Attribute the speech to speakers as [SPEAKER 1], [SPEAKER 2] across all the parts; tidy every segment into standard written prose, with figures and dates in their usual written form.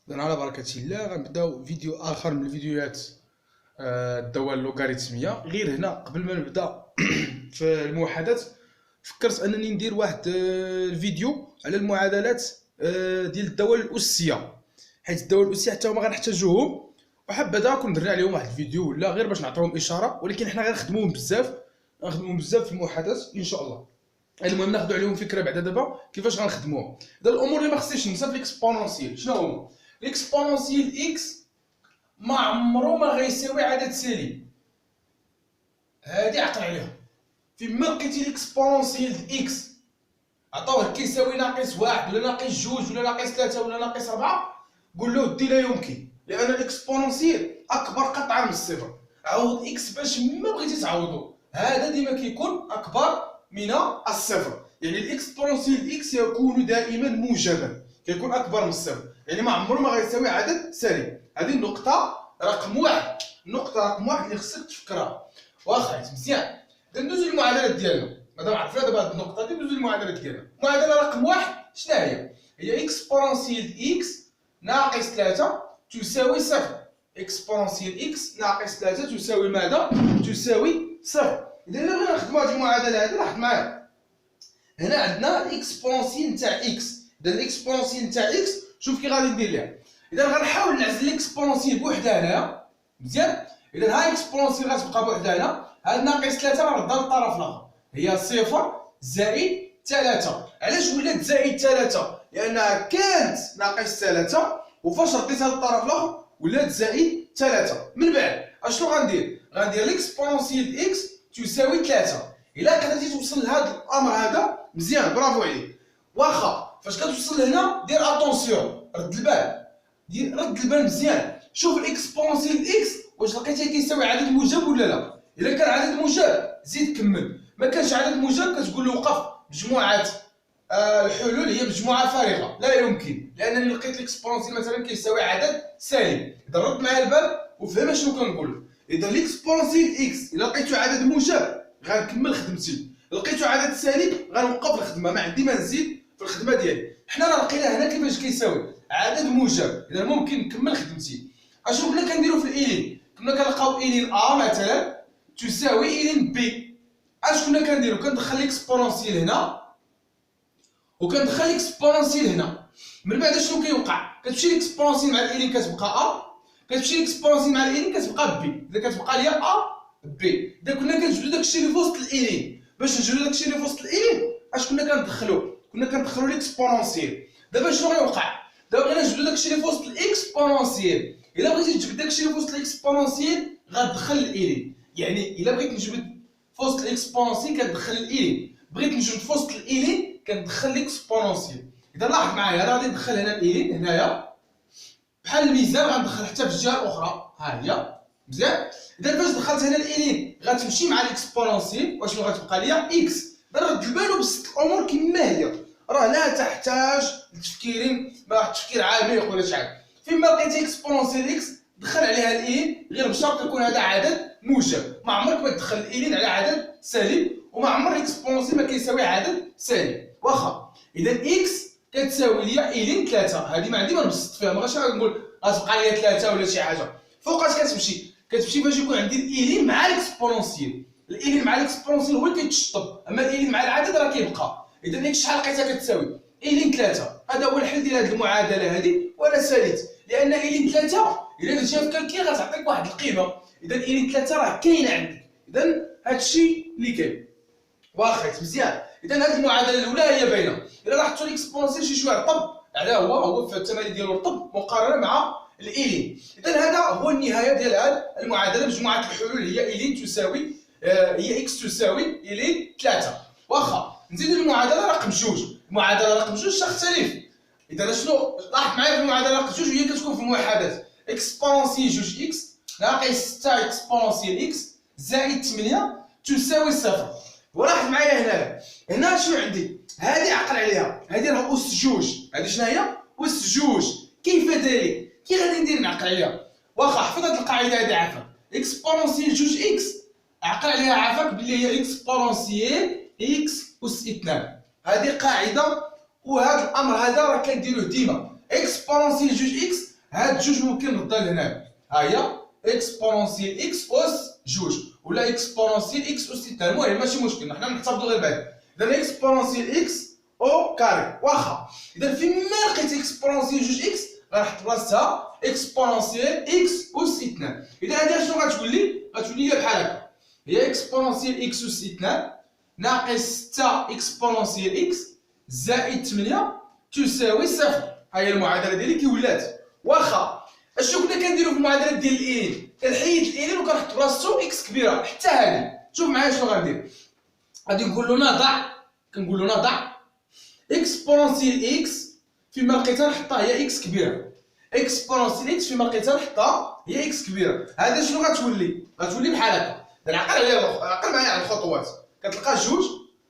[SPEAKER 1] إذن على بركة الله غنبداو فيديو آخر من الفيديوهات الدوال اللوغاريتمية. غير هنا قبل ما نبدا في المحادثة فكرت أنني ندير واحد الفيديو على المعادلات ديال الدوال الأسية، حيت الدوال الأسية حتى هما غنحتاجوهم، وحبذا كون درنا عليهم واحد الفيديو ولا غير باش نعطيهم إشارة، ولكن حنا غنخدموهم بزاف في المحادثة إن شاء الله. المهم ناخذ عليهم فكره بعدا دابا كيفاش غنخدموها. هاد الامور اللي ما خصنيش ننسى في الاكسبونونسيال شنو هما؟ الاكسبونونسيال اكس ما عمرو ما غيساوي عدد سالب، هادي عقل عليها. فيما لقيتي الاكسبونونسيال اكس عطاوه كيساوي ناقص واحد ولا ناقص جوج ولا ناقص ثلاثة ولا ناقص ربعة، قول له دي لا يمكن، لان الاكسبونونسيال اكبر قطعا من الصفر. عوض اكس باش ما بغيتي تعوضو، هذا ديما كيكون اكبر من الصفر. يعني الاكسبونونسيال اكس يكون دائما موجبا، كيكون اكبر من الصفر، يعني ما عمره ما غيساوي عدد سالب. هذه النقطه رقم واحد، النقطه رقم واحد اللي خصك تفكرها. واخا مزيان، ندوزو للمعادلات ديالنا. مادام عرفنا دابا هاد النقطه دي ندوزو للمعادلات ديالنا. المعادله رقم واحد شنو هي؟ هي اكسبونونسيال اكس ناقص 3 تساوي صفر. اكسبونونسيال اكس ناقص 3 تساوي ماذا؟ تساوي صفر. اذا الا بغينا نخدموا هذه المعادله هذه لاحظ معايا، هنا عندنا الاكسبونسيال نتاع اكس. اذا الاكسبونسيال نتاع اكس شوف كي غادي ندير ليها. اذا غنحاول نعزل الاكسبونسيال بوحدها هنايا، مزيان. اذا ها الاكسبونسيال غتبقى بوحدها هنا، هاد ناقص 3 غنردها للطرف الاخر، هي صفر زائد 3. علاش ولات زائد 3؟ لانها كانت ناقص 3 وفاش رديتها للطرف الاخر ولات زائد 3. من بعد اشنو غندير؟ غندير الاكسبونسيال اكس تساوي 3. الا قدرتي توصل لهذا الامر هذا مزيان برافو عليك. واخا فاش كتوصل لهنا دير اتونسيون، رد البال مزيان. شوف الاكسبونسيال اكس واش لقيتيه كيساوي عدد موجب ولا لا. الا كان عدد موجب زيد كمل، ما كانش عدد موجب كتقول له وقف. مجموعه الحلول هي مجموعه فارغه، لا يمكن، لانني لقيت الاكسبونسيال مثلا كيساوي عدد سالب. اذا رد معايا البال وفهم شنو كنقول. اذا الاكسبونسيال اكس الا لقيتو عدد موجب غنكمل خدمتي، لقيتو عدد سالب غنوقف الخدمه، ما عندي ما نزيد في الخدمه ديالي. حنا راه لقينا هنا كيفاش كيساوي عدد موجب، اذا ممكن نكمل خدمتي. اشنو كنا كنديرو في الايلين؟ كنا كنلقاو ايلين ا مثلا تساوي ايلين بي. اش كنا كنديرو؟ كندخل الاكسبونسيال هنا وكندخل الاكسبونسيال هنا. من بعد شنو كيوقع؟ كتمشي الاكسبونسيال مع الايلين كتبقى ا، كتمشي الاكسبونسيال مع الايلين كتبقى بي، اذا كتبقى ليا ا بي. اذا كنا كنجبدو داكشي اللي في وسط الايلين، باش نجبدو داكشي اللي في وسط الايلين اش كنا كندخلو؟ كنا كندخلو الاكسبونسيال. دابا شنو غيوقع؟ دابا بغينا نجبدو داكشي اللي في وسط الاكسبونسيال. الا بغيتي تجبد داكشي اللي في وسط الاكسبونسيال غتدخل الايلين، يعني الا بغيت نجبد في وسط الاكسبونسيال كندخل الايلين، بغيت نجبد في وسط الايلين كندخل الاكسبونسيال. اذا لاحظ معايا انا غادي ندخل هنا الايلين هنايا بحال الميزان، غندخل حتى في الجهه الاخرى ها هي مزيان. اذا فاش دخلت هنا الايلين غتمشي مع الاكسبونسيال واشنو غتبقى ليا؟ اكس. رد البال بسط الامور كما هي، راه لا تحتاج لتفكير تفكير عميق ولا شحال. فيما لقيتي اكسبونسيال اكس دخل عليها الايلين، غير بشرط يكون هذا عدد موجب. ما عمرك ما تدخل الايلين على عدد سالب، وما عمر الاكسبونسيال ما كيساوي عدد سالب. واخا اذا اكس كتساوي ليا ايلين 3، هذه ما عندي ما نبسط فيها، ما غاش نقول غتبقى ليا 3 ولا شي حاجه. فوقاش كتمشي باش يكون عندي الايلين مع الاكسبونسيال. الايلين مع الاكسبونسيال هو اللي كيتشطب، اما الايلين مع العدد راه كيبقى. اذا اكس شحال لقيتها كتساوي؟ ايلين 3. هذا هو الحل ديال هذه المعادله هذه، وانا ساليت لان ايلين 3 الا درتيها في كالكي غتعطيك واحد القيمه. اذا ايلين 3 راه كاينه عندك، اذا هذا الشيء اللي كاين. واخا مزيان. اذا هذه المعادله الاولى هي باينه. الا لاحظتوا الاكسبونسيال شي شويه رطب، على هو في الثمانيه ديالو رطب مقارنه مع الايلين. اذا هذا هو النهايه ديال هذه المعادله. مجموعه الحلول هي ايلين تساوي هي اكس تساوي ايلين 3. واخا نزيدو للمعادله رقم 2. المعادله رقم 2 تختلف. اذا شنو لاحظ معايا في المعادله رقم 2 هي كتكون في المحادثه اكسبونسيال 2 اكس ناقص 6 اكسبونسيال اكس زائد 8 تساوي 0. ولاحظ معايا هنا شنو عندي؟ هذه عقل عليها، هذه راه اس 2. هذه شنو هي؟ اس 2. كيف ذلك؟ كي غادي ندير نعقل عليها؟ واخا حفظ هذه القاعده هذه عافاك. اكسبونسيال 2 اكس عقل عليها عافاك بلي هي اكسبونسيال اكس اس 2. هذه قاعده، وهذا الامر هذا راه كنديروه ديما. اكسبونسيال 2 اكس هاد جوج ممكن نردها لهنا، ها هي اكسبونونسيال اكس اس جوج ولا اكسبونونسيال اكس اس 2. المهم ماشي مشكل، حنا نحتفظوا غير بعد. اذا اكسبونونسيال اكس او كاري واخا. اذا فين ما لقيت اكسبونونسيال جوج اكس غنحط بلاصتها اكسبونونسيال اكس اس 2. اذا هذه شنو غتولي لي؟ غتولي لي بحال هكا، هي اكسبونونسيال اكس اس 2 ناقص 6 اكسبونونسيال اكس زائد 8 تساوي صفر. ها هي المعادله ديالي كي ولات. واخا اشنو كنا كنديرو في المعادلات ديال الالين؟ كنحيد الالين وكنحط بلاصتو اكس كبيره. حتى هذه شوف معايا شنو غندير. غادي نقول له نضع، كنقول له نضع اكسبونونسيال اكس فيما لقيتها نحطها هي اكس كبيره. اكسبونونسيال اكس فيما لقيتها نحطها هي اكس كبيره. هذا شنو غتولي؟ غتولي بحال هكا. عقل عليا، عقل معايا على الخطوات. كتلقى جوج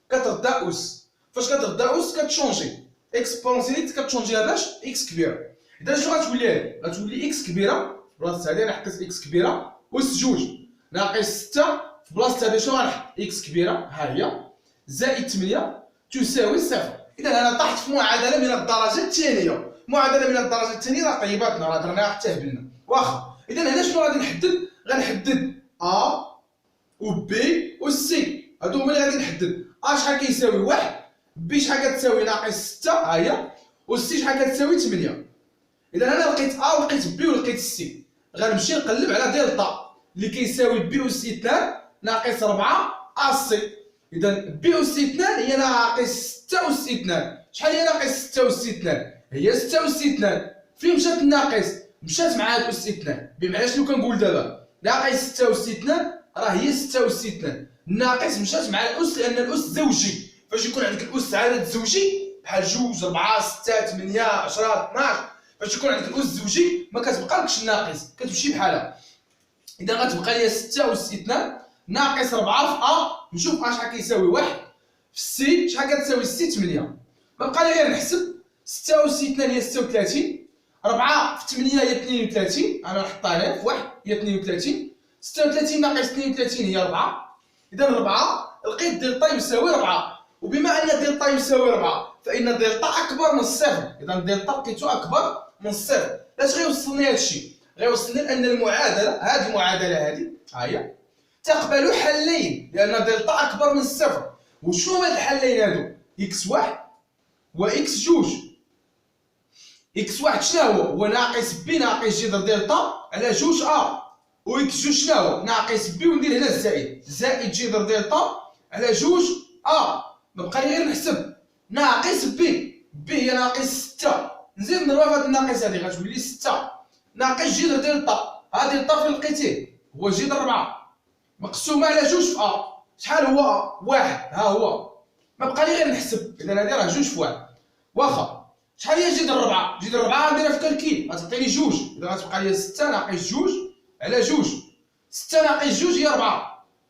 [SPEAKER 1] كتردا اس، فاش كتردا اس كتشونجي اكسبونونسيال اكس كتشونجيها باش اكس كبيره. اذا شنو غتولي هذه؟ غتولي اكس كبيره في بلاصه هذه انا حطيت اكس كبيره اس جوج ناقص 6 في بلاصه هذه شنو غنحط اكس كبيره ها هي زائد 8 تساوي صفر. اذا انا طحت في معادله من الدرجه الثانيه. معادله من الدرجه الثانيه راه طيباتنا، راه درناها حتى هبلنا. واخا اذا هنا شنو غادي نحدد؟ غنحدد ا و بي و سي، هادو هما اللي غادي نحدد. ا شحال كيساوي 1، بي شحال كتساوي ناقص 6 ها هي، و سي شحال كتساوي 8. اذا انا لقيت ا ولقيت بي ولقيت سي، غنمشي نقلب على دلتا اللي كيساوي بي اس 2 ناقص 4 ا سي. اذا بي اس 2 هي ناقص 6 اس 2. شحال هي ناقص 6 اس 2؟ هي 6 اس 2. فين مشات الناقص؟ مشات مع الاس 2. بمعنى شنو كنقول دابا؟ ناقص 6 اس 2 راه هي 6 اس 2. الناقص مشات مع الاس لان الاس زوجي. فاش يكون عندك الاس عدد زوجي بحال 2 4 6 8 10 12، فاش يكون عندك الاس زوجي ما كتبقالكش الناقص، كتمشي بحالها. اذا غتبقى لي 6 اس 2 ناقص 4 في ا، نشوف ا شحال كيساوي 1 في سي شحال كتساوي سي 8. ما بقى لي غير نحسب 6 اس 2 هي 36، 4 في 8 هي 32، انا نحطها هنا في 1 هي 32، 36 ناقص 32 هي 4. اذا 4 لقيت دلتا يساوي 4، وبما ان دلتا يساوي 4 فان دلتا اكبر من الصفر. اذا دلتا لقيتو اكبر من الصفر. اش غيوصلني هذا الشيء؟ غيوصلني لان المعادله، هذه المعادله هذه ها هي تقبل حلين لان دلتا اكبر من الصفر. وشنو هما الحلين هادو؟ اكس واحد و اكس جوج. اكس واحد شنو هو ناقص بي ناقص جذر دلتا على جوج ا، و اكس جوج شنو هو ناقص بي وندير هنا الزائد زائد جذر دلتا على جوج ا. ما بقى لي غير نحسب ناقص بي، بي هي ناقص 6، نزيد نضربها في هاد الناقص هادي غتولي 6 ناقص جذر دلتا. ها دلتا فين لقيتيه؟ هو جذر 4 مقسومه على جوج في ا. شحال هو ا؟ 1. ها هو. ما بقى لي غير نحسب. اذا هادي راه جوج في 1. واخا شحال هي جذر 4؟ جذر 4 غنديرها في كالكيل غتعطيني جوج. اذا غتبقى لي 6 ناقص جوج على جوج. 6 ناقص جوج هي 4،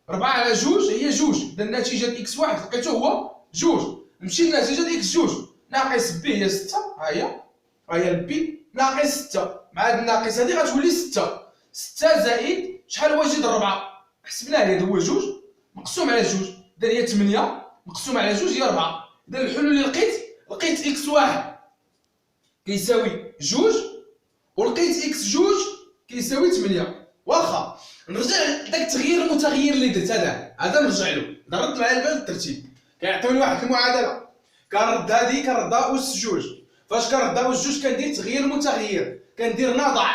[SPEAKER 1] 4 على جوج هي جوج. اذا النتيجه اكس واحد لقيتو هو جوج. نمشي للنتيجه اكس جوج ناقص بي هي 6 ها هي، ها هي البي ناقص 6 مع هاد الناقص هادي غتولي 6. 6 زائد شحال هو جذر 4؟ حسبناه هذا هو جوج مقسوم على جوج. اذا هي 8 مقسوم على جوج هي 4. اذا الحلول اللي لقيت اكس واحد كيساوي جوج ولقيت اكس جوج كيساوي 8. واخا نرجع لذاك التغيير المتغير اللي درت هذا نرجع له. ضربت معايا البال الترتيب كيعطيوني واحد المعادله كنرد هذه كنردها اس جوج. فاش كنردها اس جوج كندير تغيير متغير، كندير نضع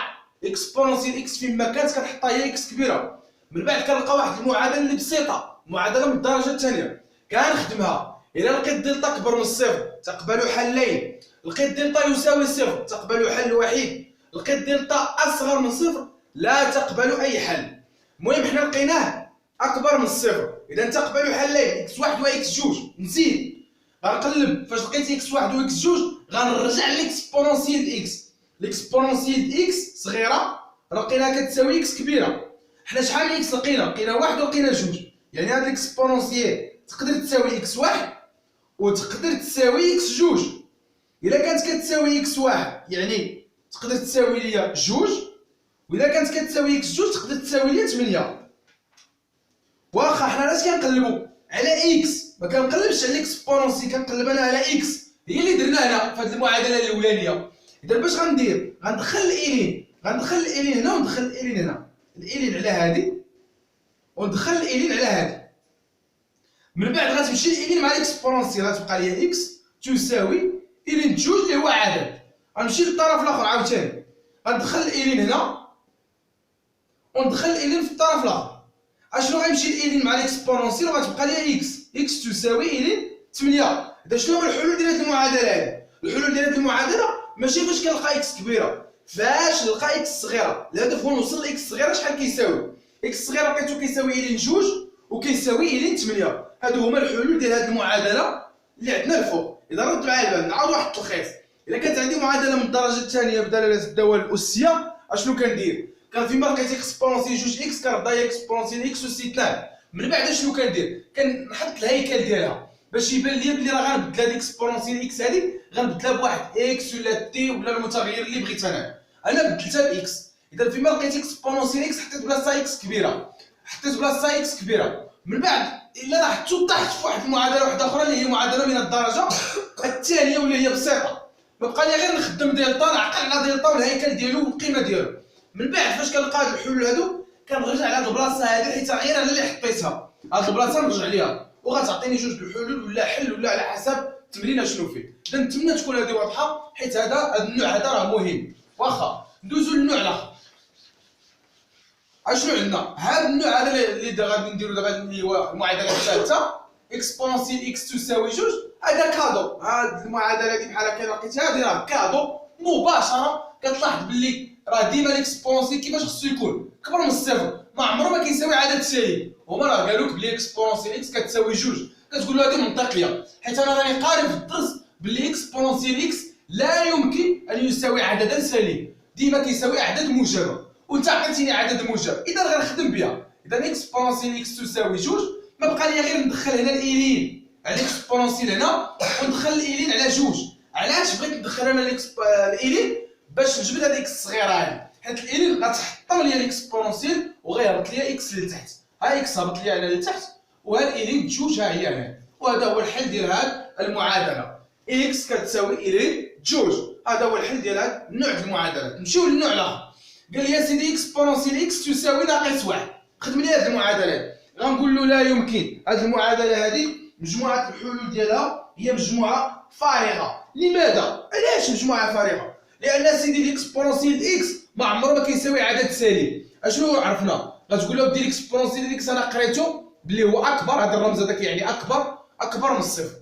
[SPEAKER 1] اكسبونونسيال اكس فيما كانت كنحطها هي اكس كبيره. من بعد كنلقى واحد المعادله اللي بسيطه، معادله من الدرجه الثانيه كنخدمها. الا لقيت دلتا اكبر من الصفر تقبل حلين، لقيت دلتا يساوي صفر تقبل حل وحيد، لقيت دلتا اصغر من صفر لا تقبل اي حل. المهم حنا لقيناه اكبر من الصفر، اذا تقبل حلين اكس واحد و اكس جوج. نزيد غنقلب فاش لقيت اكس واحد و اكس جوج غنرجع ليكسبونونسيال اكس. ليكسبونونسيال اكس صغيره لقيناها كتساوي اكس كبيره. حنا شحال من اكس لقينا واحد ولقينا جوج، يعني هاد ليكسبونونسيال تقدر تساوي اكس واحد وتقدر تساوي اكس جوج. الا كانت كتساوي اكس واحد يعني تقدر تساوي ليا جوج، واذا كانت كتساوي اكس جوج تقدر تساوي ليا 8. واخا حنا علاش كنقلبوا على اكس؟ ما كنقلبش على اكسبونونسي، كنقلب انا على اكس. هي اللي درنا هنا في هذه المعادله الاولانيه. اذا باش غندير غندخل الالين هنا وندخل الالين هنا، الالين على هذه وندخل الالين على هذه. من بعد غتمشي الالين مع الاكسبونونسيال، غتبقى لي اكس تساوي الين جوج اللي هو عدد. غنمشي للطرف الاخر عاوتاني، غندخل الالين هنا وندخل الالين في الطرف الاخر. اشنو غيمشي الالين مع الاكسبونونسيال وغتبقى لي اكس تساوي الين 8. اذا شنو هو الحلول ديال هذه المعادله هذه؟ الحلول ديال هذه المعادله ماشي فاش كنلقى اكس كبيره، فاش نلقى اكس صغيره. الهدف هو نوصل لاكس صغيره شحال كيساوي. اكس صغيره لقيتو كيساوي الين جوج وكيساوي الين 8. هادو هما الحلول ديال هذه المعادله اللي عندنا الفوق. اذا رد معايا البال نعاود واحد التلخيص. الا كانت عندي معادله من الدرجه الثانيه بدلاله الدوال الاسيه، اشنو كندير؟ كان فيما لقيت اكسبونونسيال جوج اكس كنرد هي اكسبونونسيال اكس اس 2. من بعد اشنو كندير؟ كنحط الهيكل ديالها باش يبان لي بلي راه غنبدل هاد اكسبونونسيال اكس هادي غنبدلها بواحد اكس ولا تي ولا المتغير اللي بغيت انا بدلتها باكس. اذا فيما لقيت اكسبونونسيال اكس حطيت بلاصه اكس كبيره، من بعد الا لاحظتوا طحت في واحد المعادله واحده اخرى اللي هي معادله من الدرجه الثانيه واللي هي بسيطه. بقى لي غير نخدم دلتا، نعقل على دلتا والهيكل ديالو والقيمه ديالو. من بعد فاش كنلقى هاد الحلول هادو كنرجع على هاد البلاصه هادي حيت غير انا اللي حطيتها، هاد البلاصه نرجع ليها وغتعطيني جوج الحلول ولا حل ولا على حسب التمرين شنو فيه. اذا نتمنى تكون هذه واضحه حيت هذا النوع هذا راه مهم. واخا ندوزو للنوع الاخر. اشنو عندنا؟ هذا النوع هذا اللي غادي نديرو دابا اللي هو المعادله الثالثه اكسبونونسيال اكس تساوي جوج. هذا كادو، هاد المعادله هذه بحال هكا لقيتها هذه راه كادو مباشره. كتلاحظ باللي راه ديما الاكسبونونسيال كيفاش خصو يكون كبر من الصفر، ما عمره ما كيساوي عدد سالب. هما راه قالوا لك بلي اكسبونونسيال اكس كتساوي جوج، كتقول له هذه منطقيه حيت انا راني قاري في الدرس بلي اكسبونونسيال اكس لا يمكن ان يساوي عددا سالب، ديما كيساوي اعداد موجبه وانت عطيتيني عدد موجب، اذا غنخدم بها. اذا اكسبونونسيال اكس تساوي جوج، ما بقى لي غير ندخل هنا الالين على الاكسبونونسيال هنا وندخل الالين على جوج. علاش بغيت ندخل انا الالين؟ باش نجبد هذيك الصغيره هذه، حيت الالين غتحطم لي الاكسبونونسيال وغيهبط لي اكس لتحت. ها اكس هبط لي على لتحت وها الالين جوج ها هي هنا. وهذا هو الحل ديال هذه المعادله، اكس كتساوي الين جوج. هذا هو الحل ديال هذا النوع ديال المعادلات. نمشيو للنوع الاخر. قال لي يا سيدي اكسبونونسيال اكس تساوي ناقص واحد. خدم لي هذه المعادلات. غنقول له لا يمكن. هذه المعادله هذه مجموعه الحلول ديالها هي مجموعه فارغه. لماذا؟ علاش مجموعه فارغه؟ لان سيدي الاكسبونونسيال اكس ما عمره ما كيساوي عدد سالب. اشنو عرفنا؟ غتقول له دير اكسبونونسيال اكس انا قريته بلي هو اكبر، هذا الرمز هذاك يعني اكبر من الصفر،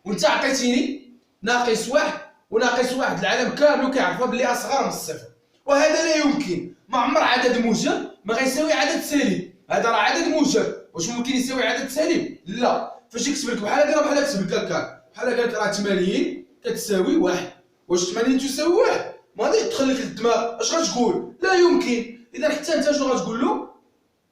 [SPEAKER 1] وانت عطيتيني ناقص واحد، وناقص واحد العالم كامل كيعرفها بلي اصغر من الصفر. وهذا لا يمكن. ما عمر عدد موجب ما غيساوي عدد سالب. هذا راه عدد موجب، واش ممكن يساوي عدد سالب؟ لا. فاش يكتب لك بحال هكا بحال كتب لك هكا بحال هكا راه 80 كتساوي واحد. واش 80 تساوي واحد؟ ما غاديش تدخل لك الدماغ. اش غتقول؟ لا يمكن. اذا حتى انت شنو غتقول له؟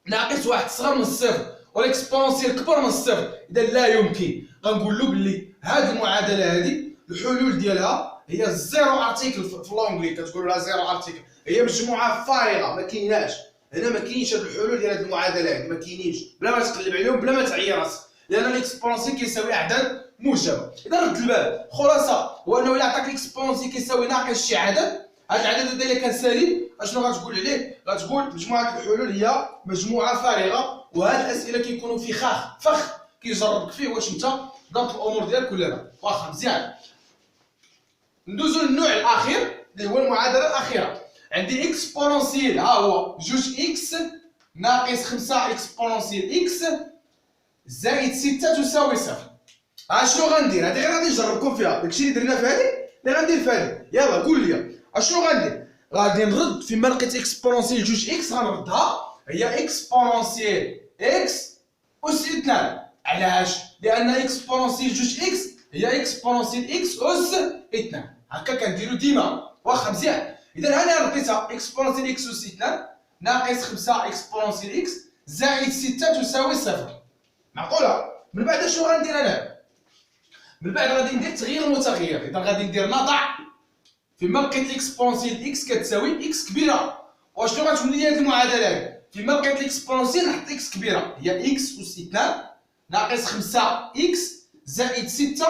[SPEAKER 1] ناقص واحد صغر من الصفر والاكسبونونسيال كبر من الصفر. اذا لا يمكن. غنقول له باللي هذه المعادله هذه الحلول ديالها هي زيرو ارتيكل. في لونغلي كتقول لها زيرو ارتيكل، هي مجموعه فارغه ما كايناش. هنا ما كاينش هاد الحلول ديال هاد المعادله هادي، ما كاينينش بلا ما تقلب عليهم بلا ما تعيا راسك، لان الاكسبونونسيال كيساوي اعداد موجبه. اذا رد البال خلاصه هو انه الا عطاك الاكسبونونسيال كيساوي ناقص شي عدد، هاد العدد هذا الا كان سالب اشنو غتقول عليه؟ غتقول مجموعه الحلول هي مجموعه فارغه. وهاد الاسئله كيكونوا فخ كيجربك فيه واش انت ضبط الامور ديالك ولا لا. واخا مزيان. ندوزو للنوع الاخير اللي هو المعادله الاخيره. عندي اكسبونونسيال ها هو جوج اكس ناقص 5 اكسبونونسيال اكس زائد 6 تساوي صفر. اشنو غندير؟ هذه غير غادي نجربكم فيها، داكشي اللي درنا في هذه اللي غندير في هذه. يلا قول لي اشنو غندير؟ غادي نرد فيما لقيت اكسبونونسيال جوج اكس غنردها هي اكسبونونسيال اكس اس 2. علاش؟ لان اكسبونونسيال جوج اكس هي اكسبونونسيال اكس اس 2. هكا كنديرو ديما. واخا مزيان. اذا انا رديتها اكسبونونسيال اكس اس 2 ناقص 5 اكسبونونسيال اكس زائد 6 تساوي صفر. معقوله؟ من بعد شنو غندير انا؟ من بعد غادي ندير تغيير المتغير. اذا غادي ندير نضع فيما لقيت الاكسبونونسيال اكس كتساوي اكس كبيره. واشنو غتولي لي هذه المعادله؟ فيما لقيت الاكسبونونسيال نحط اكس كبيره هي اكس اس 2 ناقص 5 اكس زائد 6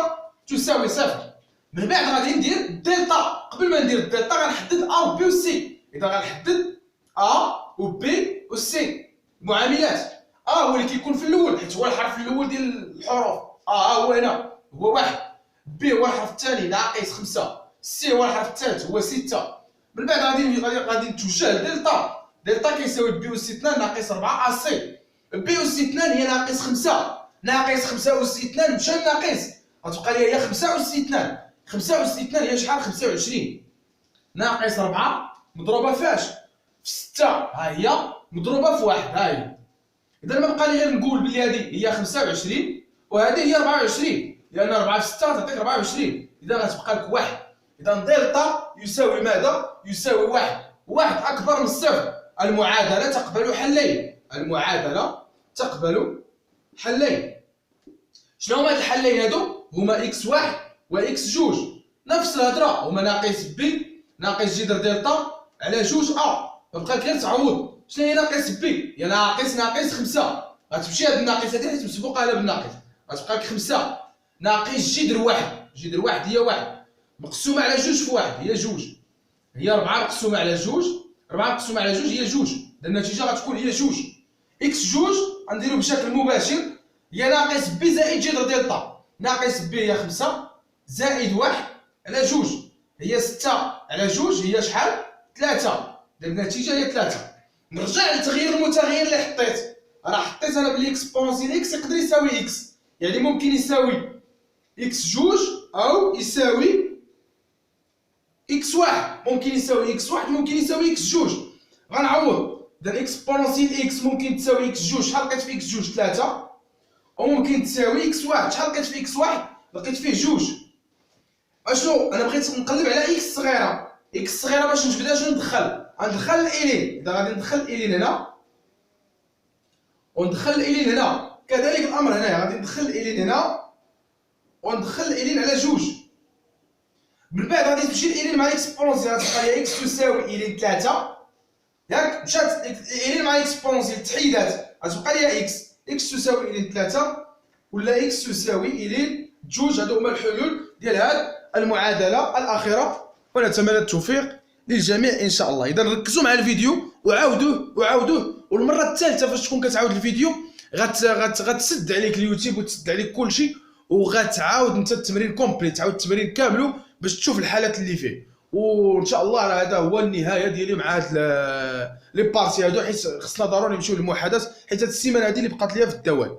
[SPEAKER 1] تساوي صفر. من بعد غادي ندير دلتا. قبل ما ندير الدلتا غنحدد ا و بي و سي. اذا غنحدد ا و بي و سي المعاملات. هو اللي كيكون في الاول حيت هو الحرف الاول ديال الحروف. هو هنا هو 1. بي هو الحرف الثاني ناقص 5. سي هو الحرف الثالث هو 6. من بعد غادي نتوجه لدلتا. دلتا كيساوي بي اس 2 ناقص 4 ا سي. بي اس 2 هي ناقص 5. ناقص 5 اس 2 مشى ناقص غتبقى لي هي 5 اس 2. 5 اس 2 هي شحال؟ 25 ناقص 4 مضروبه فاش؟ في 6. ها هي مضروبه في 1. ها هي. اذا ما بقى لي غير نقول بلي هذه هي 25 وهذه هي 24 لان 4 في 6 تعطيك 24. اذا غتبقى لك 1. اذا دلتا يساوي ماذا؟ يساوي 1. 1 اكبر من صفر. المعادله تقبل حلين. المعادله تقبل حلين. شنو هما هاد الحلين هادو؟ هما اكس 1 و اكس 2. نفس الهضره هما ناقص بي ناقص جذر دلتا على 2 ا. فبقى غير تعوض. شنو هي ناقص بي؟ هي ناقص 5. غتمشي هاد الناقص هادي حيت مسبوقه على بالناقص. غتبقى لك 5 ناقص جذر 1. جذر 1 هي 1 مقسومه على 2 في 1 هي 2. هي 4 مقسومه على 2. 4 مقسومه على 2 هي 2. النتيجه غتكون هي 2. اكس 2 غنديرو بشكل مباشر هي ناقص بي زائد جذر دلتا. ناقص بي هي 5 زائد 1 على 2 هي 6 على 2 هي شحال؟ 3. النتيجه هي 3. نرجع لتغيير المتغير اللي حطيت. راه حطيت انا بلي اكسبونسيال اكس يقدر يساوي اكس. يعني ممكن يساوي اكس 2 او يساوي اكس 1. ممكن يساوي اكس 1 ممكن يساوي اكس 2. غنعوض. اذا اكسبونسيال اكس ممكن تساوي اكس 2. شحال لقيت في اكس 2؟ 3. وممكن تساوي اكس 1. شحال لقيت في اكس 1؟ لقيت فيه 2. اشنو انا بغيت نقلب على اكس صغيره. اكس صغيره باش نجبدها شنو ندخل؟ غندخل الالين. اذا غادي ندخل الالين هنا وندخل الالين هنا كذلك الامر هنايا غادي ندخل الالين هنا وندخل الالين على 2. من بعد غادي تمشي الالين مع الاكسبونسيال غتبقى لي اكس تساوي الين 3. ياك مشات الين مع الاكسبونسيال تحيدات غتبقى لي اكس تساوي الين 3 ولا اكس تساوي الين 2. هادو هما الحلول ديال هاد المعادله الاخيره ونتمنى التوفيق للجميع ان شاء الله. اذا ركزوا مع الفيديو وعاودوه والمره الثالثه فاش تكون كتعاود الفيديو غتسد عليك اليوتيوب وتسد عليك كلشي وغتعاود انت التمرين كومبليت. تعاود التمرين كاملو باش تشوف الحالات اللي فيه. وان شاء الله راه هذا هو النهايه ديالي مع هاد لي بارتي هادو حيت خصنا ضروري نمشيو للمحادثه حيت هاد السيمانه هادي اللي بقات ليا في الدوام.